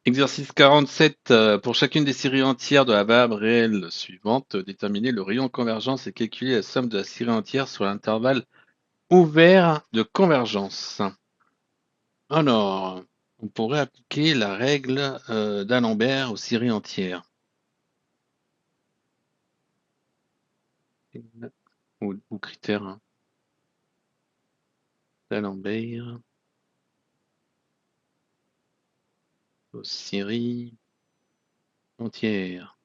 Exercice 47. Pour chacune des séries entières de la variable réelle suivante, déterminer le rayon de convergence et calculer la somme de la série entière sur l'intervalle ouvert de convergence. Alors, on pourrait appliquer la règle d'Alembert aux séries entières. Ou critère hein, d'Alembert aux séries entières.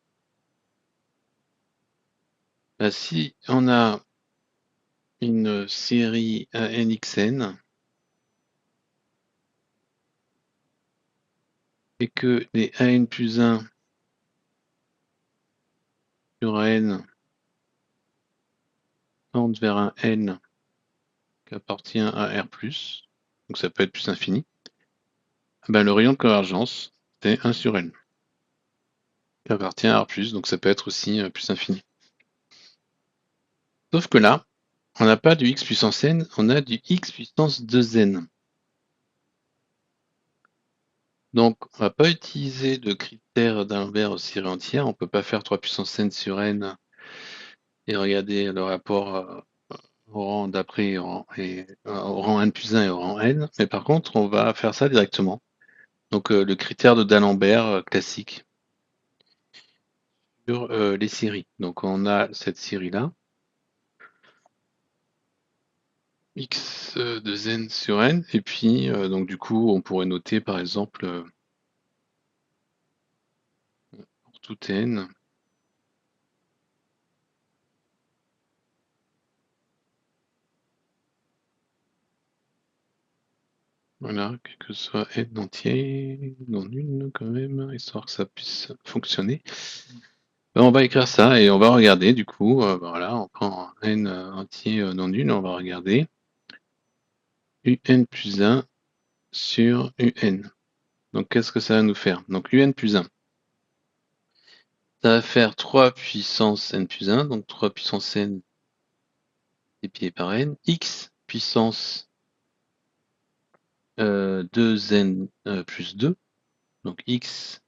Si on a une série ANXN et que les AN plus 1 sur AN tendent vers un N qui appartient à R+, donc ça peut être plus infini, ben le rayon de convergence, c'est 1 sur N, qui appartient à R+, donc ça peut être aussi plus infini. Sauf que là, on n'a pas du x puissance n, on a du x puissance 2n. Donc, on ne va pas utiliser de critère d'Alembert aux séries entières, on ne peut pas faire 3 puissance n sur n et regarder le rapport au rang d'après, au rang n plus 1 et au rang n, mais par contre, on va faire ça directement. Donc, le critère de d'Alembert classique sur les séries. Donc, on a cette série-là, x de n sur n, et puis, donc du coup, on pourrait noter, par exemple, pour tout n, voilà, que ce soit n entier, non nul quand même, histoire que ça puisse fonctionner. On va écrire ça et on va regarder du coup, voilà, on prend un n entier non nul, on va regarder un plus 1 sur un. Donc qu'est-ce que ça va nous faire? Donc un plus 1, ça va faire 3 puissance n plus 1, donc 3 puissance n multiplié par n, x puissance 2n plus 2, donc x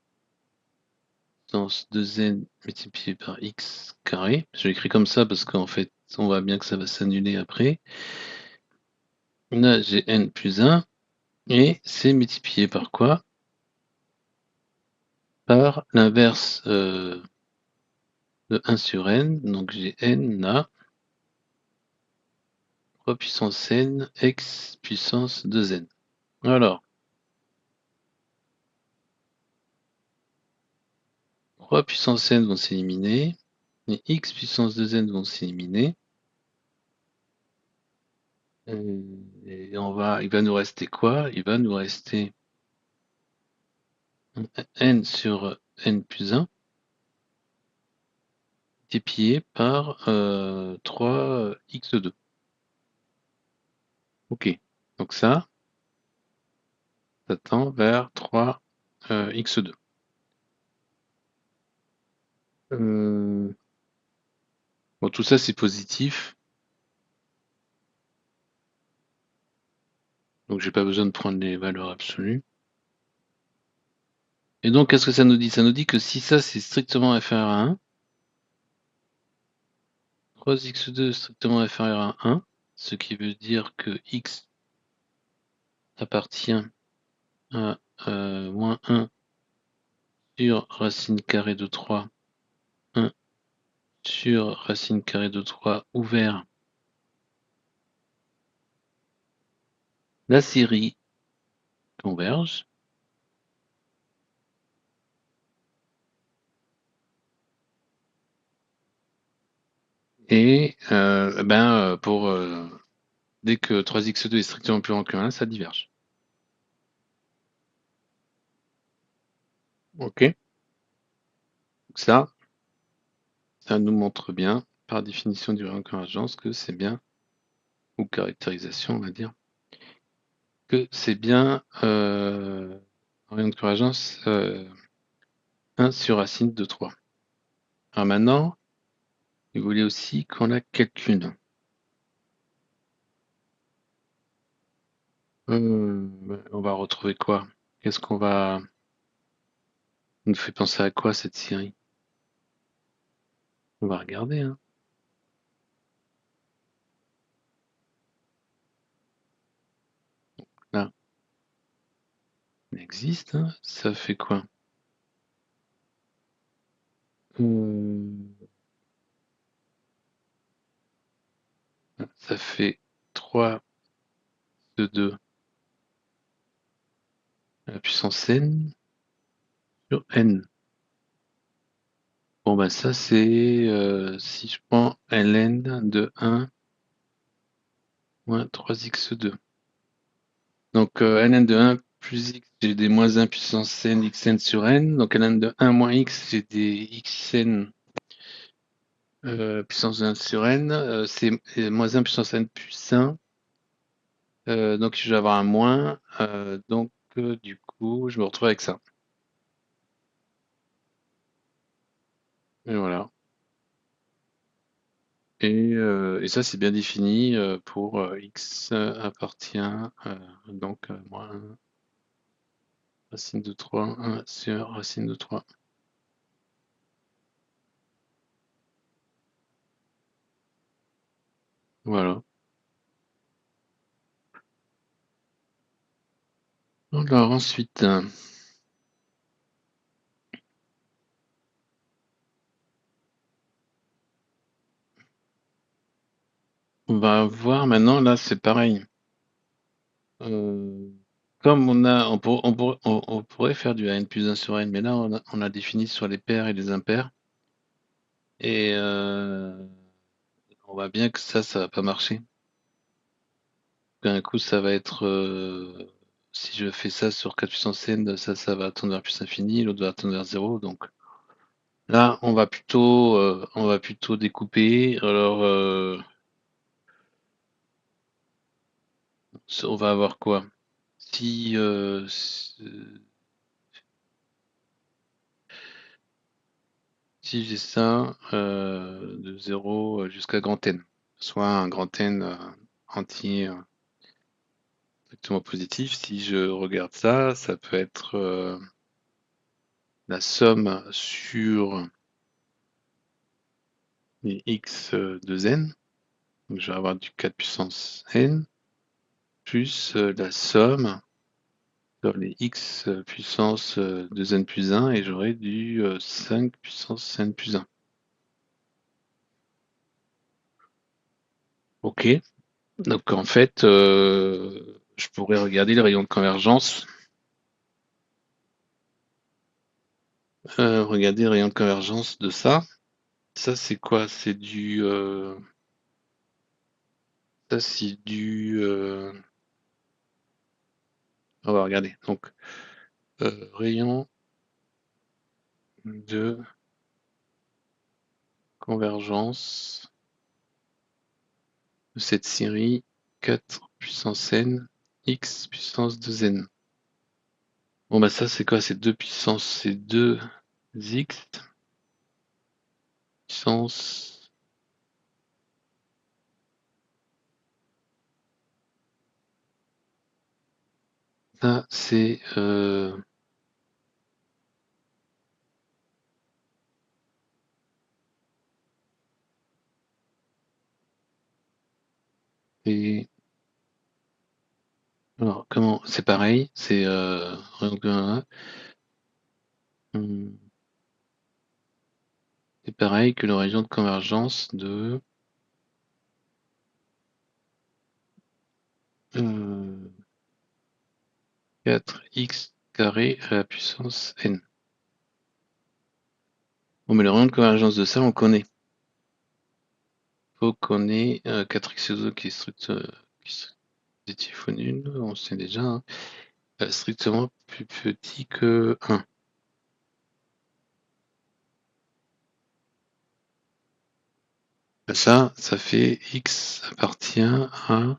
puissance 2n multiplié par x carré. Je l'écris comme ça parce qu'en fait, on voit bien que ça va s'annuler après. Là, j'ai n plus 1, et c'est multiplié par quoi? Par l'inverse de 1 sur n, donc j'ai n là, 3 puissance n, x puissance 2n. Alors, 3 puissance n vont s'éliminer, les x puissance 2n vont s'éliminer, et il va nous rester quoi? Il va nous rester n sur n plus 1, multiplié par 3x2. Ok, donc ça tend vers 3x2. Bon, tout ça c'est positif, donc j'ai pas besoin de prendre les valeurs absolues. Et donc qu'est-ce que ça nous dit? Ça nous dit que si ça c'est strictement inférieur à 1, 3x2 strictement inférieur à 1, ce qui veut dire que x appartient à moins 1 sur racine carrée de 3, 1 sur racine carrée de 3 ouvert, la série converge. Et dès que 3x2 est strictement plus grand que 1, ça diverge. Ok. Donc ça nous montre bien, par définition du rayon de convergence, que c'est bien, ou caractérisation, on va dire, que c'est bien rayon de convergence 1 sur racine de 3. Alors maintenant, il voulait aussi qu'on la calcule. On va retrouver quoi? Qu'est-ce qu'on va me fait penser à quoi cette série? On va regarder, hein. Là, elle existe, hein. Ça fait quoi? Ça fait 3 de 2 à la puissance n sur n. Bon, bah ça c'est si je prends ln de 1 moins 3x2. Donc ln de 1 plus x, j'ai des moins 1 puissance n xn sur n. Donc ln de 1 moins x, j'ai des xn puissance 1 sur n. C'est moins 1 puissance n plus 1. Donc je vais avoir un moins. Donc du coup, je me retrouve avec ça. Et voilà. Et ça, c'est bien défini pour x appartient donc moins 1 racine de 3, 1 sur racine de 3. Voilà. Alors ensuite, on va voir maintenant, là c'est pareil. Comme on pourrait faire du n plus 1 sur n, mais là on a défini sur les pairs et les impairs. Et on voit bien que ça va pas marcher. D'un coup, ça va être si je fais ça sur 4 puissance n, ça va tendre vers plus infini, l'autre va tendre vers 0. Donc là, on va plutôt découper. Alors, on va avoir quoi? Si, si j'ai ça de 0 jusqu'à grand N, soit un grand N entier exactement positif, si je regarde ça, ça peut être la somme sur les x de n. Donc je vais avoir du 4 puissance n plus la somme sur les x puissance 2n plus 1 et j'aurai du 5 puissance n plus 1. Ok, donc en fait, je pourrais regarder le rayon de convergence. Regardez le rayon de convergence de ça. Ça c'est quoi? C'est du... ça c'est du... on va regarder. Donc, rayon de convergence de cette série 4 puissance n, x puissance 2n. Bon bah ça c'est quoi? C'est 2 puissance, c'est 2 x puissance... Ça c'est... et... Alors comment? C'est pareil, c'est... c'est pareil que le rayon de convergence de... 4x carré à la puissance n. Bon, mais le rayon de convergence de ça, on connaît. Faut qu'on ait 4x2 qui est positif ou nul, on sait déjà, hein. Strictement plus petit que 1. Ça fait x appartient à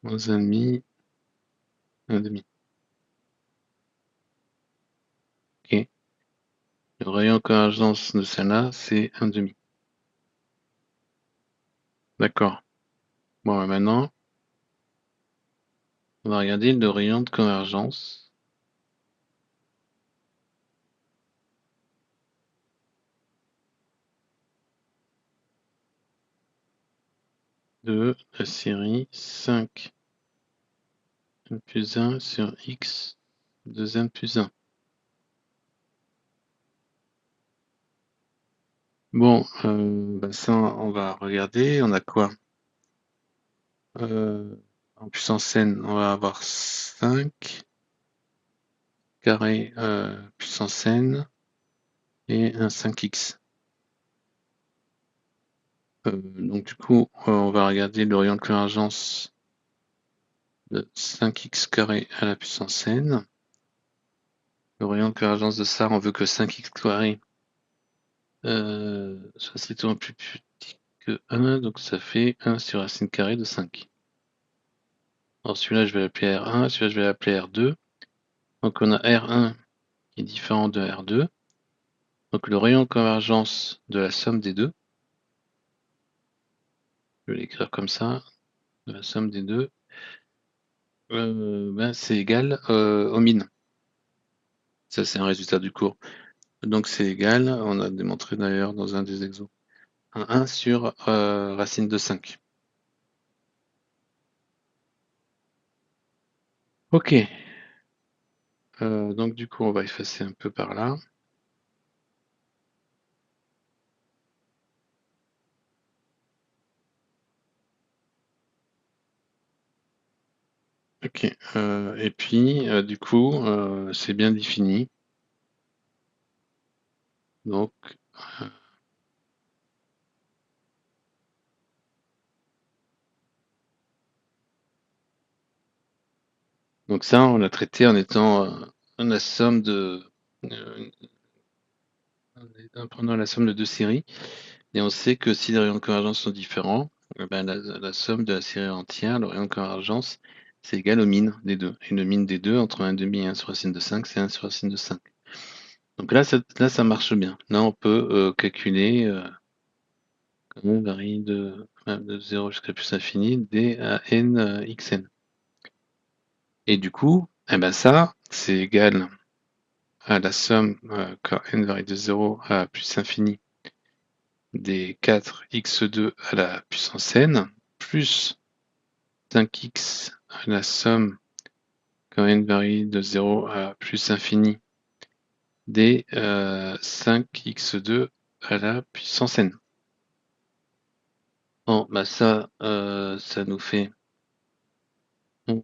moins 1,5, 1,5. Ok. Le rayon de convergence de celle-là, c'est 1,5. D'accord. Bon, maintenant, on va regarder le rayon de convergence de la série 5 n plus 1 sur x de n plus 1. Bon, bah ça, on va regarder. On a quoi? En puissance n, on va avoir 5 carré puissance n et un 5x. Donc du coup, on va regarder le rayon de convergence de 5x carré à la puissance n. Le rayon de convergence de ça, on veut que 5x carré soit strictement plus petit que 1, donc ça fait 1 sur racine carrée de 5. Alors celui-là, je vais l'appeler R1, celui-là, je vais l'appeler R2. Donc on a R1 qui est différent de R2. Donc le rayon de convergence de la somme des deux, je vais l'écrire comme ça, de la somme des deux, ben, c'est égal au min. Ça, c'est un résultat du cours. Donc c'est égal, on a démontré d'ailleurs dans un des exemples, un 1 sur racine de 5. Ok. Donc du coup, on va effacer un peu par là. Ok. Et puis, du coup, c'est bien défini. Donc, ça, on l'a traité en étant la somme de, en prenant la somme de deux séries. Et on sait que si les rayons de convergence sont différents, ben la somme de la série entière, le rayon de convergence, c'est égal au min des deux. Et le min des deux, entre 1,5 et 1 sur racine de 5, c'est 1 sur racine de 5. Donc là, ça marche bien. Là, on peut calculer comment on varie de 0 jusqu'à plus infini d à n xn. Et du coup, eh ben ça, c'est égal à la somme quand n varie de 0 à plus infini des 4x2 à la puissance n, plus 5x à la somme quand n varie de 0 à plus infini des 5x2 à la puissance n. Bon, bah ça, ça nous fait 1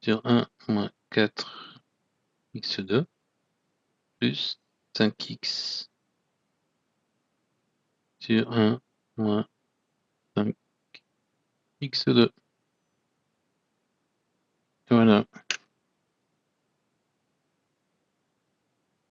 sur 1 moins 4x2 plus 5x sur 1 moins 5x2. Voilà.